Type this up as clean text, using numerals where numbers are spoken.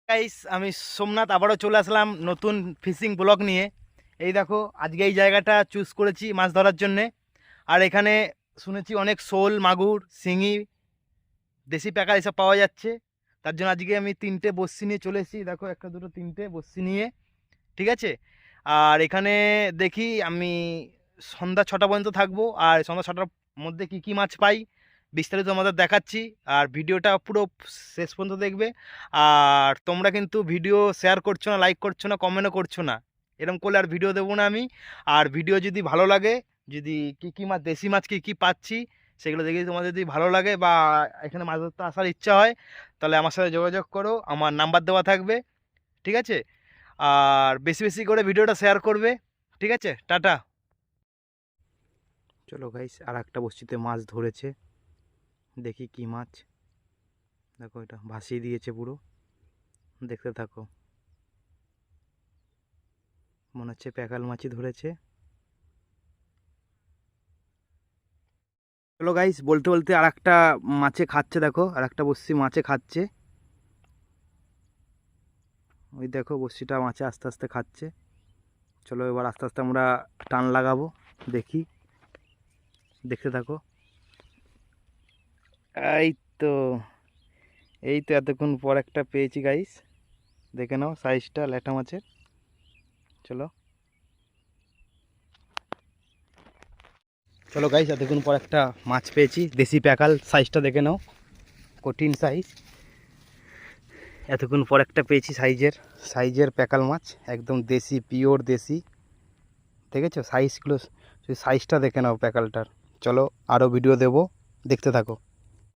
Guys, আমি সোমনাথ আবারও চলে আসলাম নতুন ফিশিং ব্লগ নিয়ে। এই দেখো, আজকে এই জায়গাটা চুজ করেছি মাছ ধরার জন্যে। আর এখানে শুনেছি অনেক শোল, মাগুর, শিঙি, দেশি প্যাকাল এসব পাওয়া যাচ্ছে। তার জন্য আজকে আমি তিনটে বড়শি নিয়ে চলে এসেছি। দেখো, একটা দুটো তিনটে বড়শি নিয়ে, ঠিক আছে। আর এখানে দেখি আমি সন্ধ্যা 6টা পর্যন্ত থাকবো। আর সন্ধ্যা 6টার মধ্যে কি কি মাছ পাই বিস্তারিত আমাদের দেখাচ্ছি। আর ভিডিওটা পুরো শেষ পর্যন্ত দেখবে। আর তোমরা কিন্তু ভিডিও শেয়ার করছো না, লাইক করছো না, কমেন্টও করছো না। এরকম করলে আর ভিডিও দেবো না আমি। আর ভিডিও যদি ভালো লাগে, যদি কি কি মাছ, দেশি মাছ কি কি পাচ্ছি সেগুলো দেখে তোমাদের যদি ভালো লাগে বা এখানে মাছ ধরতে আসার ইচ্ছা হয়, তাহলে আমার সাথে যোগাযোগ করো, আমার নাম্বার দেওয়া থাকবে, ঠিক আছে। আর বেশি বেশি করে ভিডিওটা শেয়ার করবে, ঠিক আছে। টাটা। চলো গাইস, আর একটা বস্তিতে মাছ ধরেছে, দেখি কি মাছ। দেখো, এটা ভাসিয়ে দিয়েছে পুরো, দেখতে থাকো। মনে হচ্ছে প্যাকাল মাছই ধরেছে। চলো গাইস, বলতে বলতে আর একটা মাছে খাচ্ছে, দেখো আর একটা বস্তি মাছে খাচ্ছে। ওই দেখো, বস্তিটা মাছে আস্তে আস্তে খাচ্ছে। চলো এবার আস্তে আস্তে আমরা টান লাগাবো, দেখি, দেখতে থাকো। এই তো, এই তো এতক্ষণ পর একটা পেয়েছি গাইস, দেখে নাও সাইজটা ল্যাটা মাছের। চলো চলো গাইস, এতক্ষণ পর একটা মাছ পেয়েছি, দেশি প্যাকাল, সাইজটা দেখে নাও, কঠিন সাইজ। এতক্ষণ পর একটা পেয়েছি সাইজের সাইজের প্যাকাল মাছ, একদম দেশি, পিওর দেশি। দেখেছো সাইজগুলো, সাইজটা দেখে নাও প্যাকালটার। চলো আরও ভিডিও দেবো, দেখতে থাকো।